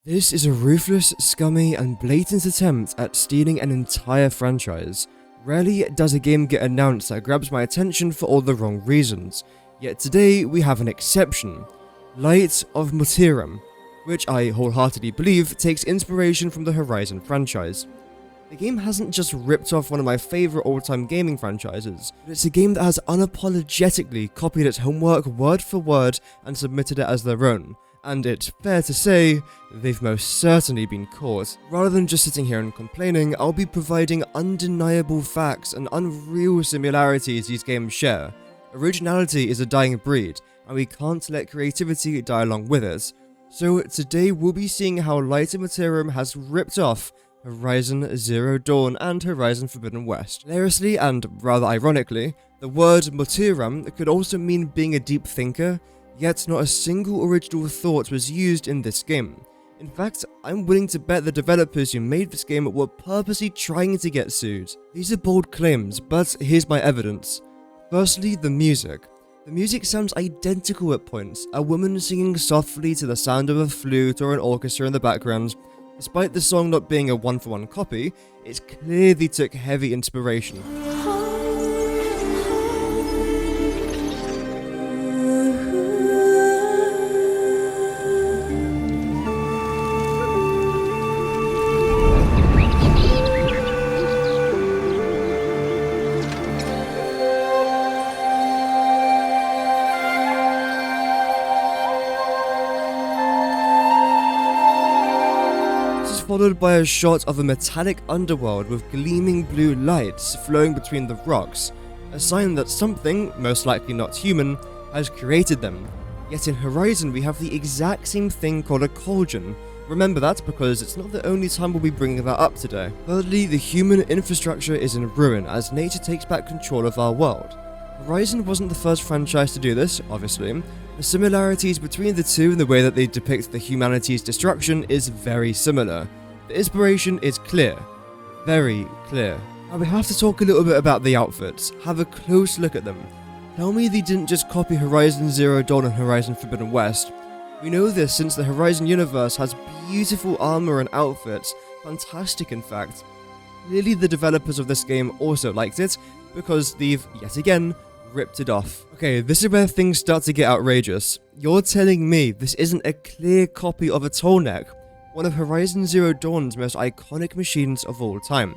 This is a ruthless, scummy, and blatant attempt at stealing an entire franchise. Rarely does a game get announced that grabs my attention for all the wrong reasons, yet today we have an exception. Light of Motiram, which I wholeheartedly believe takes inspiration from the Horizon franchise. The game hasn't just ripped off one of my favourite all-time gaming franchises, but it's a game that has unapologetically copied its homework word for word and submitted it as their own. And it's fair to say, they've most certainly been caught. Rather than just sitting here and complaining, I'll be providing undeniable facts and unreal similarities these games share. Originality is a dying breed, and we can't let creativity die along with it. So today we'll be seeing how Light of Motiram has ripped off Horizon Zero Dawn and Horizon Forbidden West. Hilariously, and rather ironically, the word Motiram could also mean being a deep thinker, yet not a single original thought was used in this game. In fact, I'm willing to bet the developers who made this game were purposely trying to get sued. These are bold claims, but here's my evidence. Firstly, the music. The music sounds identical at points, a woman singing softly to the sound of a flute or an orchestra in the background. Despite the song not being a one-for-one copy, it clearly took heavy inspiration. Followed by a shot of a metallic underworld with gleaming blue lights flowing between the rocks, a sign that something, most likely not human, has created them. Yet in Horizon we have the exact same thing called a cauldron. Remember that because it's not the only time we'll be bringing that up today. Thirdly, the human infrastructure is in ruin as nature takes back control of our world. Horizon wasn't the first franchise to do this, obviously. The similarities between the two and the way that they depict the humanity's destruction is very similar. The inspiration is clear. Very clear. Now we have to talk a little bit about the outfits. Have a close look at them. Tell me they didn't just copy Horizon Zero Dawn and Horizon Forbidden West. We know this since the Horizon universe has beautiful armor and outfits. Fantastic, in fact. Clearly the developers of this game also liked it, because they've, yet again, ripped it off. Okay, this is where things start to get outrageous. You're telling me this isn't a clear copy of a tall neck, one of Horizon Zero Dawn's most iconic machines of all time.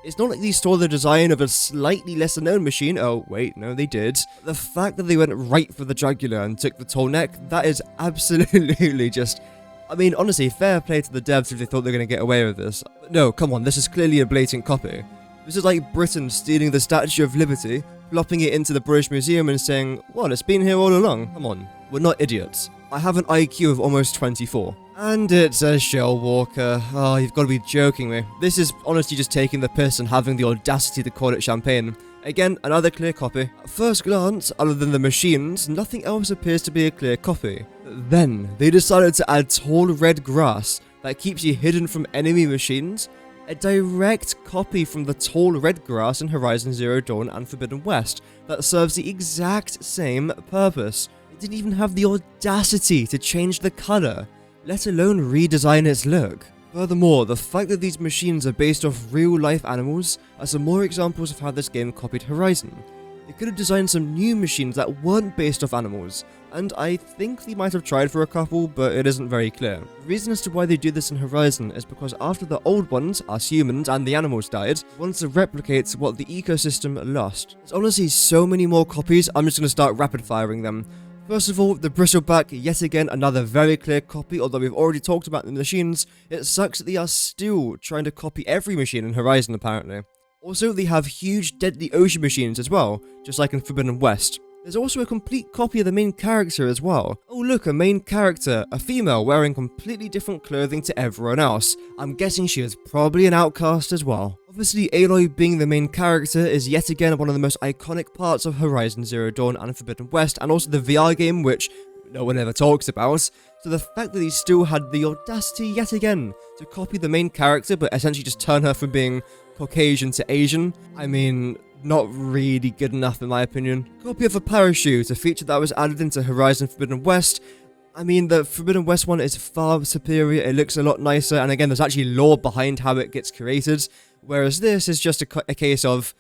It's not like they stole the design of a slightly lesser known machine. Oh wait, no they did. The fact that they went right for the jugular and took the tall neck, that is absolutely just... I mean, honestly, fair play to the devs if they thought they were going to get away with this. But no, come on, this is clearly a blatant copy. This is like Britain stealing the Statue of Liberty, plopping it into the British Museum and saying, well, it's been here all along. Come on, we're not idiots. I have an IQ of almost 24. And it's a shell walker. Oh, you've got to be joking me. This is honestly just taking the piss and having the audacity to call it champagne. Again, another clear copy. At first glance, other than the machines, nothing else appears to be a clear copy. Then, they decided to add tall red grass that keeps you hidden from enemy machines. A direct copy from the tall red grass in Horizon Zero Dawn and Forbidden West that serves the exact same purpose. It didn't even have the audacity to change the colour, let alone redesign its look. Furthermore, the fact that these machines are based off real-life animals are some more examples of how this game copied Horizon. They could have designed some new machines that weren't based off animals, and I think they might have tried for a couple, but it isn't very clear. The reason as to why they do this in Horizon is because after the old ones, us humans and the animals died, they wanted to replicate what the ecosystem lost. There's honestly so many more copies, I'm just going to start rapid-firing them. First of all, the bristleback, yet again another very clear copy, although we've already talked about the machines. It sucks that they are still trying to copy every machine in Horizon apparently. Also, they have huge deadly ocean machines as well, just like in Forbidden West. There's also a complete copy of the main character as well. Oh look, a main character, a female wearing completely different clothing to everyone else. I'm guessing she is probably an outcast as well. Obviously, Aloy being the main character is yet again one of the most iconic parts of Horizon Zero Dawn and Forbidden West, and also the VR game, which no one ever talks about. So the fact that he still had the audacity yet again to copy the main character, but essentially just turn her from being Caucasian to Asian, I mean, not really good enough in my opinion. Copy of a parachute, a feature that was added into Horizon Forbidden West. I mean, the Forbidden West one is far superior, it looks a lot nicer, and again, there's actually lore behind how it gets created, whereas this is just a case of,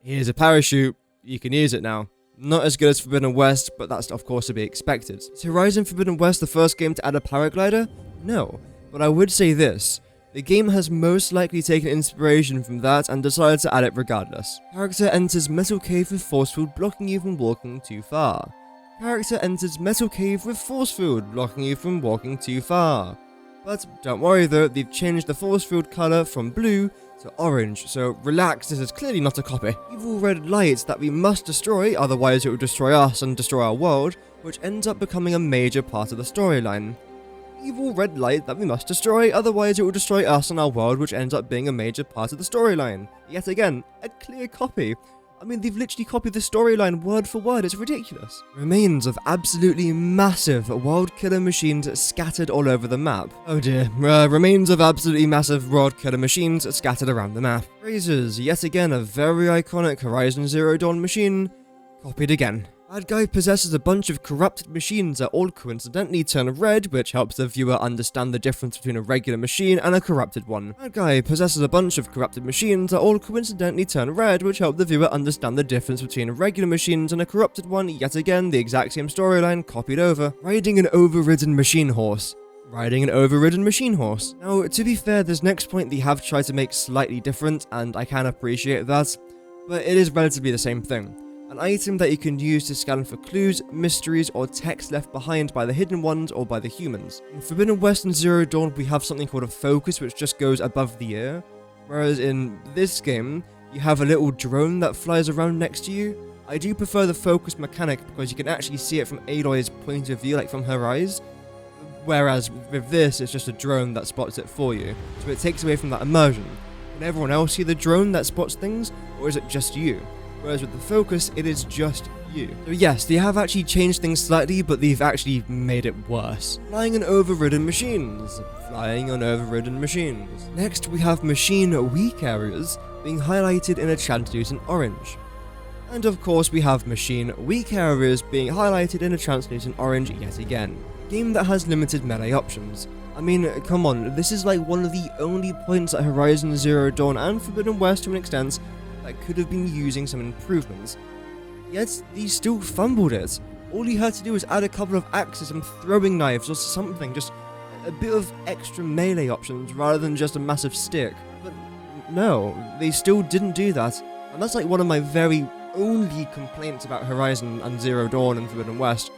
here's a parachute, you can use it now. Not as good as Forbidden West, but that's of course to be expected. Is Horizon Forbidden West the first game to add a paraglider? No, but I would say this. The game has most likely taken inspiration from that and decided to add it regardless. Character enters metal cave with force field blocking you from walking too far. Character enters metal cave with force field blocking you from walking too far. But don't worry though, they've changed the force field colour from blue to orange, so relax, this is clearly not a copy. Evil red lights that we must destroy, otherwise it will destroy us and destroy our world, which ends up becoming a major part of the storyline. Evil red light that we must destroy, otherwise it will destroy us and our world, which ends up being a major part of the storyline. Yet again, a clear copy. I mean, they've literally copied the storyline word for word, it's ridiculous. Remains of absolutely massive world killer machines scattered all over the map. Oh dear, remains of absolutely massive world killer machines scattered around the map. Razors, yet again a very iconic Horizon Zero Dawn machine, copied again. Bad guy possesses a bunch of corrupted machines that all coincidentally turn red, which helps the viewer understand the difference between a regular machine and a corrupted one. Bad guy possesses a bunch of corrupted machines that all coincidentally turn red, which help the viewer understand the difference between a regular machine and a corrupted one. Yet again, the exact same storyline copied over. Riding an overridden machine horse. Riding an overridden machine horse. Now, to be fair, this next point they have tried to make slightly different, and I can appreciate that, but it is relatively the same thing. An item that you can use to scan for clues, mysteries, or text left behind by the hidden ones or by the humans. In Forbidden West and Zero Dawn, we have something called a focus, which just goes above the ear, whereas in this game, you have a little drone that flies around next to you. I do prefer the focus mechanic because you can actually see it from Aloy's point of view, like from her eyes, whereas with this, it's just a drone that spots it for you, so it takes away from that immersion. Can everyone else see the drone that spots things, or is it just you? Whereas with the focus, it is just you. So yes, they have actually changed things slightly, but they've actually made it worse. Flying on overridden machines. Flying on overridden machines. Next, we have machine weak areas being highlighted in a translucent orange. And of course, we have machine weak areas being highlighted in a translucent orange yet again. Game that has limited melee options. I mean, come on, this is like one of the only points at Horizon Zero Dawn and Forbidden West to an extent that could have been using some improvements. Yet, they still fumbled it. All you had to do was add a couple of axes and throwing knives or something, just a bit of extra melee options rather than just a massive stick. But no, they still didn't do that, and that's like one of my very only complaints about Horizon and Zero Dawn and Forbidden West,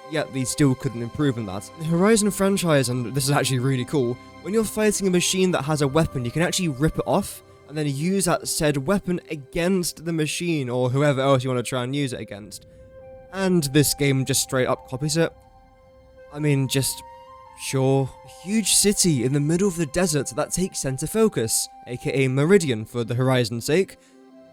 yet they still couldn't improve on that. The Horizon franchise, and this is actually really cool, when you're fighting a machine that has a weapon, you can actually rip it off, and then use that said weapon against the machine, or whoever else you want to try and use it against. And this game just straight up copies it. I mean, just sure. A huge city in the middle of the desert that takes center focus, aka Meridian for the Horizon's sake.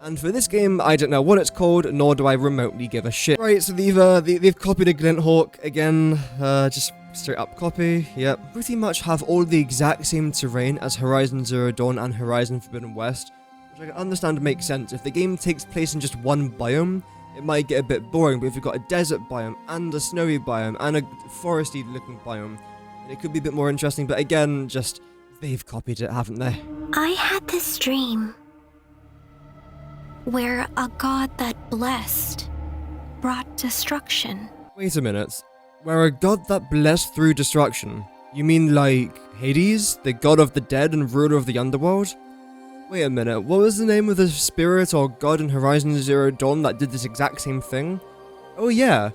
And for this game, I don't know what it's called, nor do I remotely give a shit. Right, so they've copied a Glint Hawk again, just straight up copy, yep. Pretty much have all the exact same terrain as Horizon Zero Dawn and Horizon Forbidden West, which I can understand makes sense. If the game takes place in just one biome, it might get a bit boring, but if you've got a desert biome, and a snowy biome, and a foresty looking biome, it could be a bit more interesting, but again, just, they've copied it, haven't they? I had this dream where a god that blessed brought destruction. Wait a minute. Where a god that blessed through destruction? You mean like Hades, the god of the dead and ruler of the underworld? Wait a minute, what was the name of the spirit or god in Horizon Zero Dawn that did this exact same thing? Oh yeah,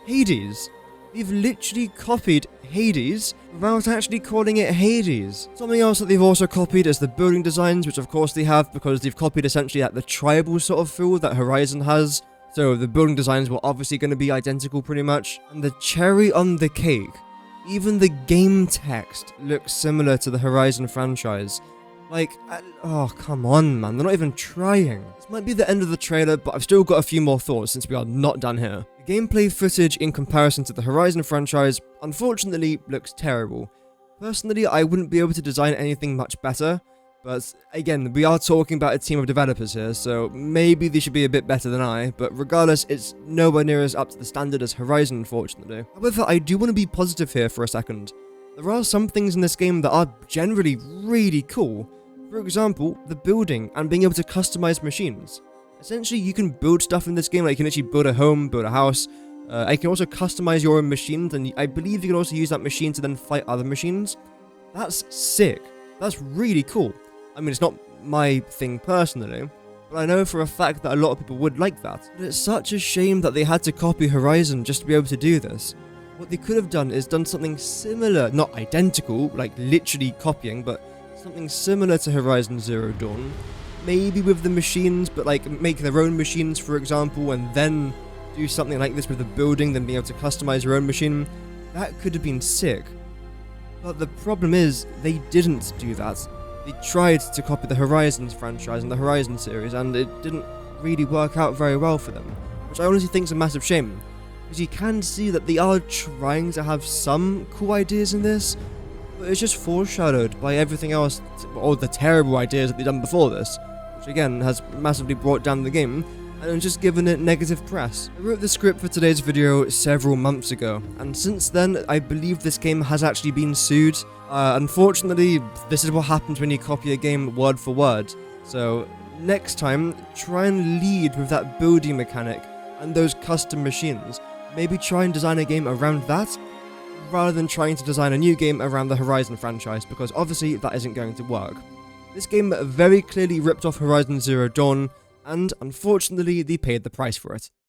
Hades. They've literally copied Hades without actually calling it Hades. Something else that they've also copied is the building designs, which of course they have because they've copied essentially like the tribal sort of feel that Horizon has. So the building designs were obviously going to be identical pretty much. And the cherry on the cake, even the game text looks similar to the Horizon franchise. Like, oh come on man, they're not even trying. This might be the end of the trailer, but I've still got a few more thoughts since we are not done here. The gameplay footage in comparison to the Horizon franchise, unfortunately, looks terrible. Personally, I wouldn't be able to design anything much better, But again, we are talking about a team of developers here, so maybe they should be a bit better than I, but regardless, it's nowhere near as up to the standard as Horizon, unfortunately. However, I do want to be positive here for a second. There are some things in this game that are generally really cool. For example, the building and being able to customize machines. Essentially, you can build stuff in this game, like you can actually build a home, build a house. You can also customize your own machines, and I believe you can also use that machine to then fight other machines. That's sick. That's really cool. I mean, it's not my thing personally, but I know for a fact that a lot of people would like that. But it's such a shame that they had to copy Horizon just to be able to do this. What they could have done is done something similar, not identical, like literally copying, but something similar to Horizon Zero Dawn. Maybe with the machines, but like make their own machines, for example, and then do something like this with the building, then being able to customize your own machine. That could have been sick. But the problem is, they didn't do that. They tried to copy the Horizons franchise and the Horizon series, and it didn't really work out very well for them, which I honestly think is a massive shame, because you can see that they are trying to have some cool ideas in this, but it's just foreshadowed by everything else, all the terrible ideas that they've done before this, which again has massively brought down the game, and just given it negative press. I wrote the script for today's video several months ago, and since then, I believe this game has actually been sued. Unfortunately, this is what happens when you copy a game word for word. So, next time, try and lead with that building mechanic and those custom machines. Maybe try and design a game around that, rather than trying to design a new game around the Horizon franchise, because obviously that isn't going to work. This game very clearly ripped off Horizon Zero Dawn, and unfortunately they paid the price for it.